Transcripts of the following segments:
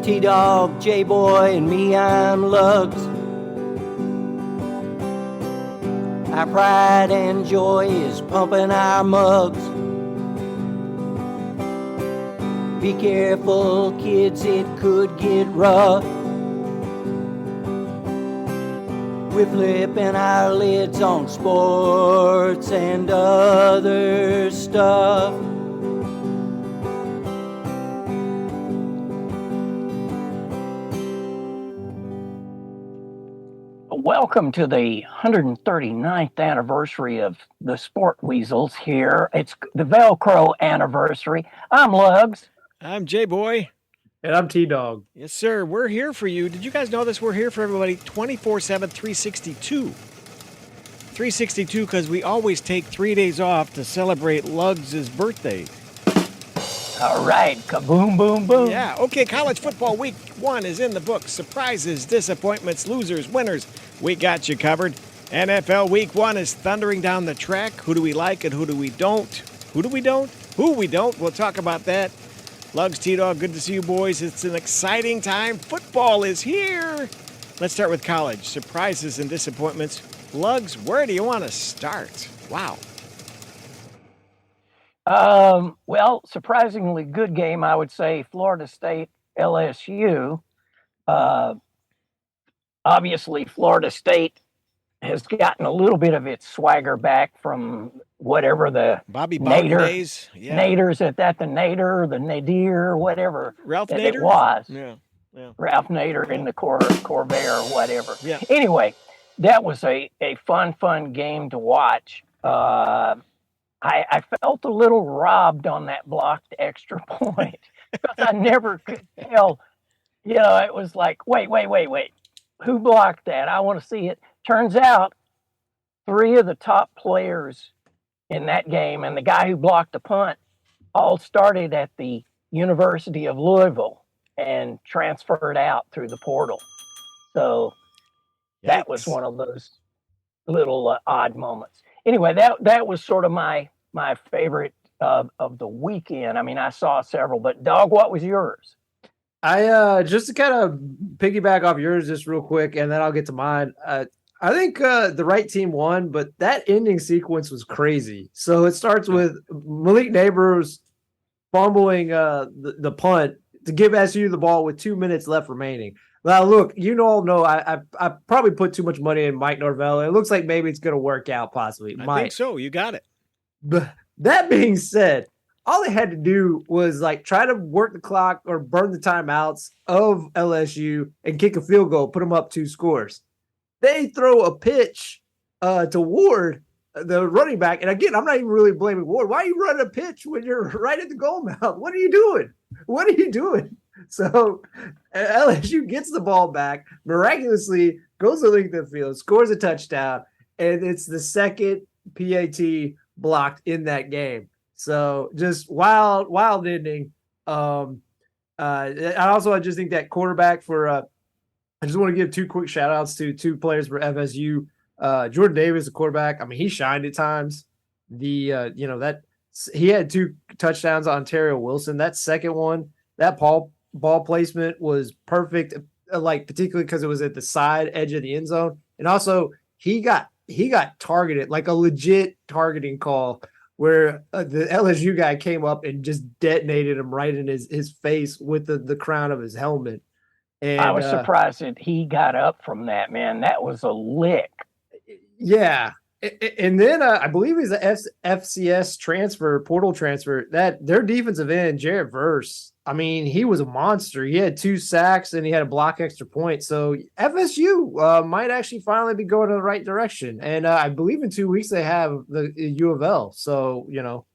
T-Dog, J-Boy, and me, I'm Lugs. Our pride and joy is pumping our mugs. Be careful, kids, it could get rough. We're flipping our lids on sports and other stuff. Welcome to the 139th anniversary of the Sport Weasels here. It's the Velcro anniversary. I'm Lugs. I'm J-Boy. And I'm T-Dog. Yes, sir. We're here for you. Did you guys know this? We're here for everybody 24/7, 362. 362 because we always take 3 days off to celebrate Lugs' birthday. All right. Kaboom, boom, boom. Yeah. Okay, college football week 1 is in the books. Surprises, disappointments, losers, winners. We got you covered. NFL week 1 is thundering down the track. Who do we like and who do we don't? Who do we don't? Who we don't? We'll talk about that. Lugs, T-Dog, good to see you boys. It's an exciting time. Football is here. Let's start with college. Surprises and disappointments. Lugs, where do you want to start? Wow. Well, surprisingly good game, I would say. Florida State, LSU. Obviously, Florida State has gotten a little bit of its swagger back from whatever the Bobby Bowden days. Yeah. Naders at that, the Nader, the Nadir, whatever Ralph that Nader? it was. Yeah. Ralph Nader in the Corvair or whatever. Yeah. Anyway, that was a fun game to watch. I felt a little robbed on that blocked extra point because I never could tell. You know, it was like, wait. Who blocked that? I want to see it. Turns out 3 of the top players in that game and the guy who blocked the punt all started at the University of Louisville and transferred out through the portal. So that was one of those little odd moments. Anyway, that was sort of my favorite of the weekend. I mean, I saw several, but Dog, what was yours? I just to kind of piggyback off yours just real quick, and then I'll get to mine. I think the right team won, but that ending sequence was crazy. So it starts with Malik Neighbors fumbling the punt to give SU the ball with 2 minutes left remaining. Now, look, you all know I probably put too much money in Mike Norvell. It looks like maybe it's going to work out possibly. I think so. You got it. But that being said, all they had to do was like try to work the clock or burn the timeouts of LSU and kick a field goal, put them up 2 scores. They throw a pitch to Ward, the running back. And again, I'm not even really blaming Ward. Why are you running a pitch when you're right at the goal mouth? What are you doing? So LSU gets the ball back, miraculously goes the length of the field, scores a touchdown, and it's the second PAT blocked in that game. So just wild ending. I just think that quarterback for I just want to give 2 quick shout outs to 2 players for FSU. Jordan Davis, the quarterback. I mean, he shined at times. He had 2 touchdowns on Ontario Wilson. That second one, that ball placement was perfect, like particularly because it was at the side edge of the end zone. And also he got targeted, like a legit targeting call where the LSU guy came up and just detonated him right in his face with the crown of his helmet. And I was surprised that he got up from that, man. That was a lick. Yeah. And then I believe he's a FCS portal transfer, that their defensive end, Jarrett Verse. I mean, he was a monster. He had 2 sacks and he had a block extra point. So FSU might actually finally be going in the right direction. And I believe in 2 weeks they have the U of L. So,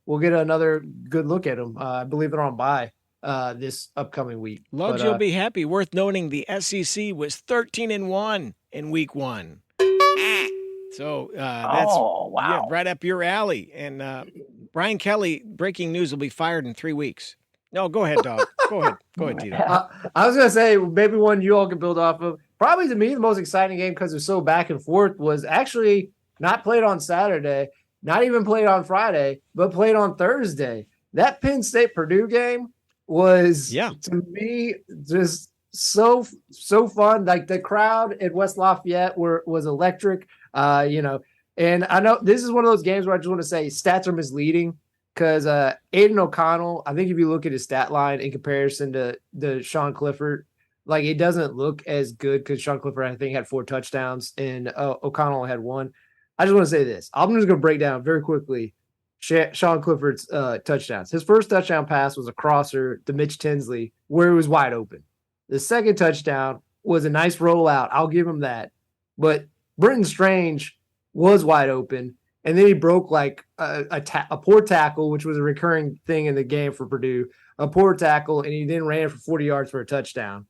we'll get another good look at them. I believe they're on bye this upcoming week. Lugs, you'll be happy. Worth noting the SEC was 13-1 in week 1. So that's wow. Yeah, right up your alley. And Brian Kelly, breaking news, will be fired in 3 weeks. No, go ahead, Dog. Go ahead, Tito. I was going to say, maybe one you all can build off of. Probably to me, the most exciting game because it was so back and forth was actually not played on Saturday, not even played on Friday, but played on Thursday. That Penn State-Purdue game was, to me, just so fun. Like the crowd at West Lafayette was electric. And I know this is one of those games where I just want to say stats are misleading because Aiden O'Connell, I think if you look at his stat line in comparison to the Sean Clifford, like it doesn't look as good because Sean Clifford, I think, had 4 touchdowns and O'Connell had 1. I just want to say this. I'm just going to break down very quickly Sean Clifford's touchdowns. His first touchdown pass was a crosser to Mitch Tinsley where it was wide open. The second touchdown was a nice rollout. I'll give him that. But Brenton Strange was wide open, and then he broke like a poor tackle, which was a recurring thing in the game for Purdue, a poor tackle, and he then ran for 40 yards for a touchdown.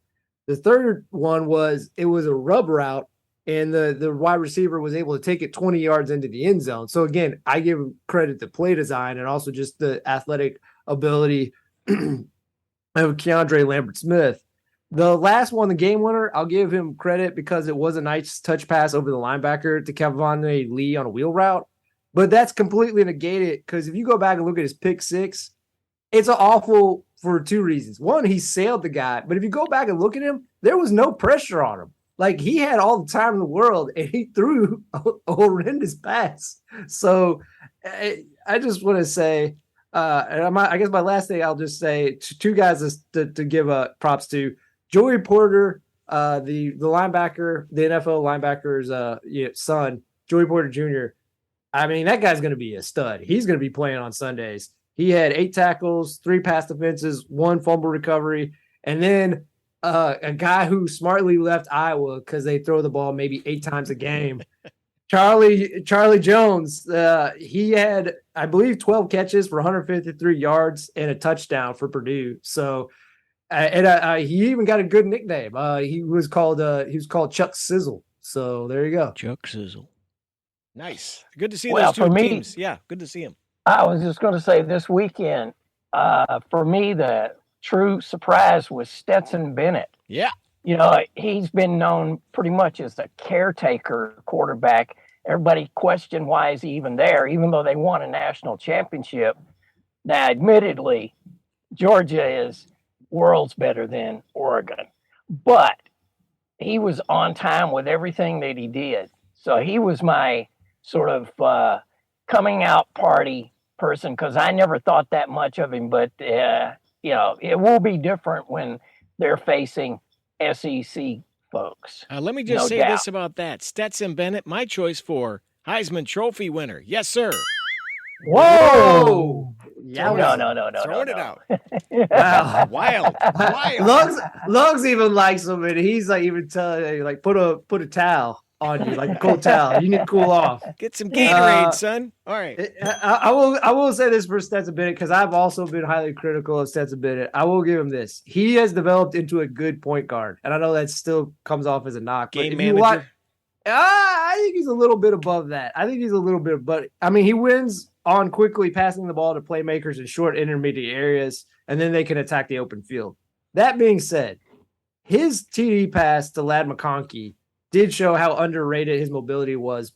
The third one was a rub route, and the wide receiver was able to take it 20 yards into the end zone. So again, I give him credit to play design and also just the athletic ability of Keandre Lambert-Smith. The last one, the game winner, I'll give him credit because it was a nice touch pass over the linebacker to Kevon Lee on a wheel route. But that's completely negated because if you go back and look at his pick 6, it's awful for 2 reasons. One, he sailed the guy. But if you go back and look at him, there was no pressure on him. Like he had all the time in the world and he threw a horrendous pass. So I just want to say, and I guess my last thing I'll just say, 2 guys to give props to. Joey Porter, the linebacker, the NFL linebacker's son, Joey Porter Jr. I mean, that guy's going to be a stud. He's going to be playing on Sundays. He had 8 tackles, 3 pass defenses, 1 fumble recovery, and then a guy who smartly left Iowa because they throw the ball maybe 8 times a game. Charlie Jones, he had, I believe, 12 catches for 153 yards and a touchdown for Purdue. So. He even got a good nickname. He was called Chuck Sizzle. So there you go. Chuck Sizzle. Nice. Good to see Well, those 2 for me- teams. Yeah, good to see him. I was just going to say this weekend, for me, the true surprise was Stetson Bennett. Yeah. You know, he's been known pretty much as the caretaker quarterback. Everybody questioned why is he even there, even though they won a national championship. Now, admittedly, Georgia is worlds better than Oregon, but he was on time with everything that he did. So he was my sort of coming out party person because I never thought that much of him. But it will be different when they're facing SEC folks. Let me just No say doubt. this about that. Stetson Bennett, my choice for Heisman Trophy winner. Yes, sir. Whoa! No. Throwing it out. Wow. Wild. Lugs even likes him, and he's like even telling you, like put a towel on you, like a cold towel. You need to cool off. Get some Gatorade, son. All right. I will say this for Stetson Bennett because I've also been highly critical of Stetson Bennett. I will give him this. He has developed into a good point guard, and I know that still comes off as a knock. but Game if you manager. I think he's a little bit above that. I think he's a little bit, but I mean, he wins on quickly passing the ball to playmakers in short intermediate areas, and then they can attack the open field. That being said, his TD pass to Ladd McConkey did show how underrated his mobility was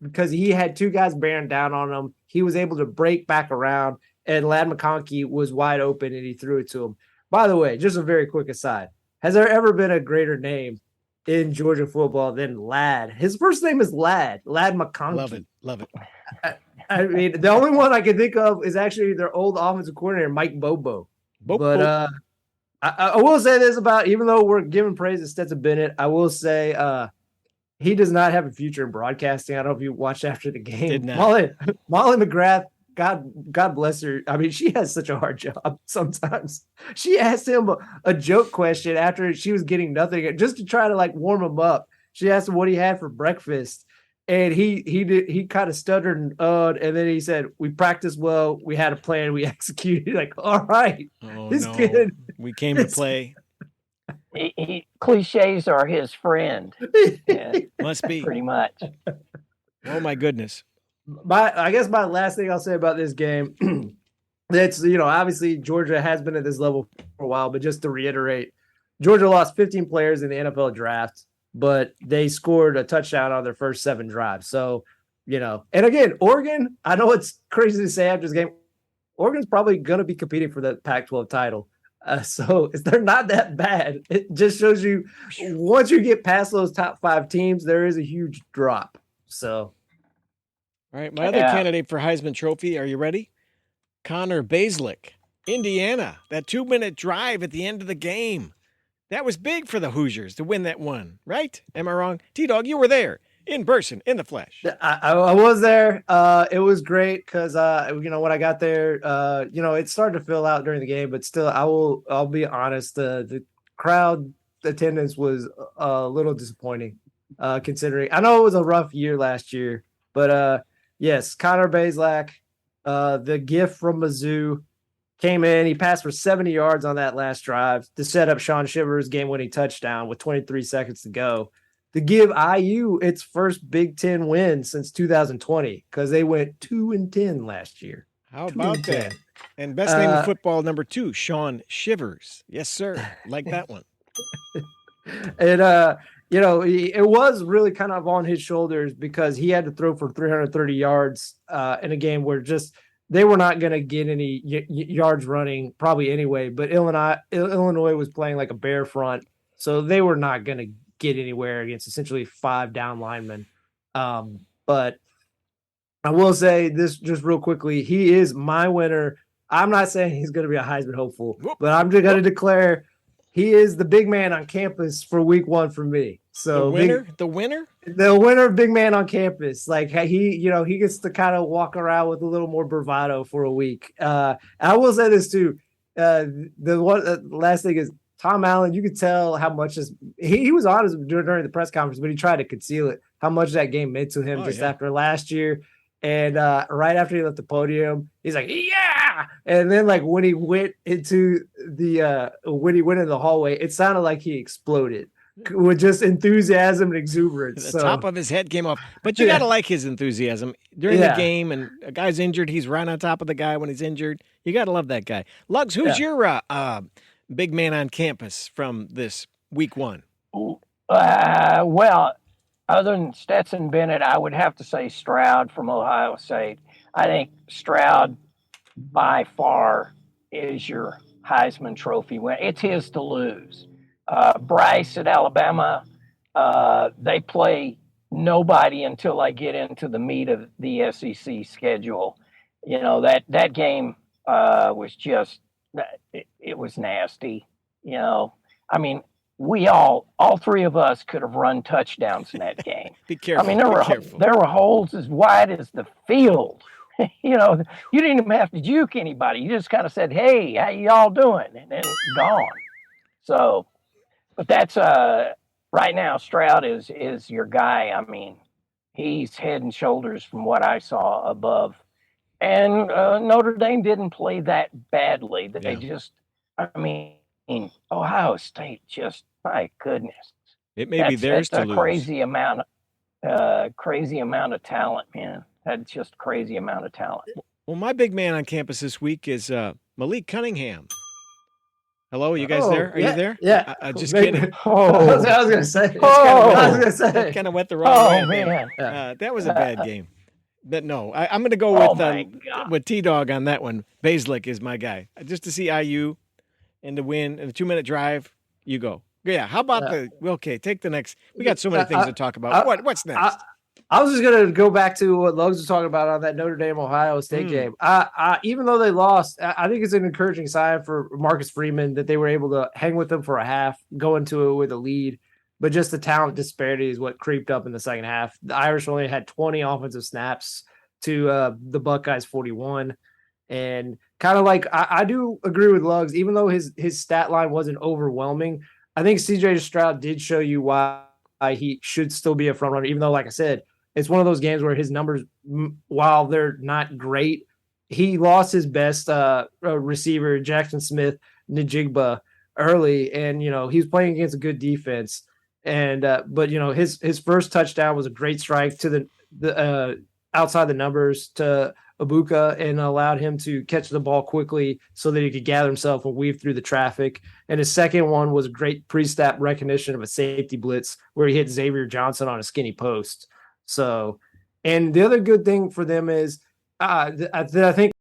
because he had 2 guys bearing down on him. He was able to break back around, and Ladd McConkey was wide open, and he threw it to him. By the way, just a very quick aside, has there ever been a greater name in Georgia football than Ladd? His first name is Ladd McConkey. Love it. I mean, the only one I can think of is actually their old offensive coordinator, Mike Bobo. But I will say this about, even though we're giving praise to Stetson Bennett, I will say he does not have a future in broadcasting. I don't know if you watched after the game. Did not. Molly McGrath, God bless her. I mean, she has such a hard job sometimes. She asked him a joke question after she was getting nothing, just to try to like warm him up. She asked him what he had for breakfast. And he kind of stuttered and then he said, "We practiced well. We had a plan. We executed." Like, all right, this kid. We came to play. Cliches are his friend. Yeah, Must be. pretty much. Oh my goodness. I guess my last thing I'll say about this game, that's obviously Georgia has been at this level for a while, but just to reiterate, Georgia lost 15 players in the NFL draft, but they scored a touchdown on their first 7 drives. So, and again, Oregon, I know it's crazy to say after this game, Oregon's probably going to be competing for the Pac-12 title. So they're not that bad. It just shows you once you get past those top 5 teams, there is a huge drop. So, All right, my other candidate for Heisman Trophy, are you ready? Connor Baselick, Indiana. That 2-minute drive at the end of the game. That was big for the Hoosiers to win that one, right? Am I wrong? T-Dog, you were there in person, in the flesh. I was there. It was great because when I got there, it started to fill out during the game, but still, I'll be honest, the crowd attendance was a little disappointing, considering I know it was a rough year last year, but yes, Connor Bazelak, the gift from Mizzou, came in. He passed for 70 yards on that last drive to set up Sean Shivers' game-winning touchdown with 23 seconds to go, to give IU its first Big Ten win since 2020, because they went 2-10 last year. How about that? And best name of football number 2, Sean Shivers. Yes, sir. Like that one. And it was really kind of on his shoulders because he had to throw for 330 yards in a game where just they were not going to get any yards running probably anyway. But Illinois was playing like a bear front, so they were not going to get anywhere against essentially 5 down linemen. But I will say this just real quickly. He is my winner. I'm not saying he's going to be a Heisman hopeful, but I'm just going to declare he is the big man on campus for week 1 for me. So the winner of big man on campus. Like he gets to kind of walk around with a little more bravado for a week. I will say this too. The last thing is Tom Allen. You could tell how much he was honest during the press conference, but he tried to conceal it. How much that game meant to him after last year. And right after he left the podium, he's like, yeah. And then like when he went into the hallway, it sounded like he exploded with just enthusiasm and exuberance. The top of his head came off. But you got to like his enthusiasm during the game. And a guy's injured. He's right on top of the guy when he's injured. You got to love that guy. Lugs, who's your big man on campus from this week 1? Well, other than Stetson Bennett, I would have to say Stroud from Ohio State. I think Stroud by far is your Heisman Trophy winner. It's his to lose. Bryce at Alabama, they play nobody until they get into the meat of the SEC schedule. That game was just, it was nasty. I mean, we all 3 of us could have run touchdowns in that game. Be careful. I mean, there were holes as wide as the field. You didn't even have to juke anybody. You just kind of said, "Hey, how y'all doing?" and then gone. So, but that's right now. Stroud is your guy. I mean, he's head and shoulders from what I saw above. And Notre Dame didn't play that badly. They just, Ohio State just, my goodness. It may be theirs to lose. Crazy amount of talent, man. That's just crazy amount of talent. Well, my big man on campus this week is Malik Cunningham. Hello, you guys there? Are you there? Yeah. Just kidding. I was going to say. That kind of went the wrong way. Man. That was a bad game. But no, I'm going to go with T-Dog on that one. Baselick is my guy. Just to see IU and to win and the 2-minute drive, you go. Yeah, how about take the next. We got so many things to talk about. What's next? I was just going to go back to what Lugs was talking about on that Notre Dame-Ohio State game. Even though they lost, I think it's an encouraging sign for Marcus Freeman that they were able to hang with them for a half, go into it with a lead. But just the talent disparity is what creeped up in the second half. The Irish only had 20 offensive snaps to the Buckeyes 41. And kind of like, I do agree with Lugs, even though his stat line wasn't overwhelming, I think CJ Stroud did show you why he should still be a front runner, even though, like I said, it's one of those games where his numbers, while they're not great, he lost his best receiver, Jackson Smith Njigba, early, and he was playing against a good defense. And but his first touchdown was a great strike to the outside the numbers to Ibuka and allowed him to catch the ball quickly so that he could gather himself and weave through the traffic. And his second one was a great pre-snap recognition of a safety blitz where he hit Xavier Johnson on a skinny post. So, and the other good thing for them is I think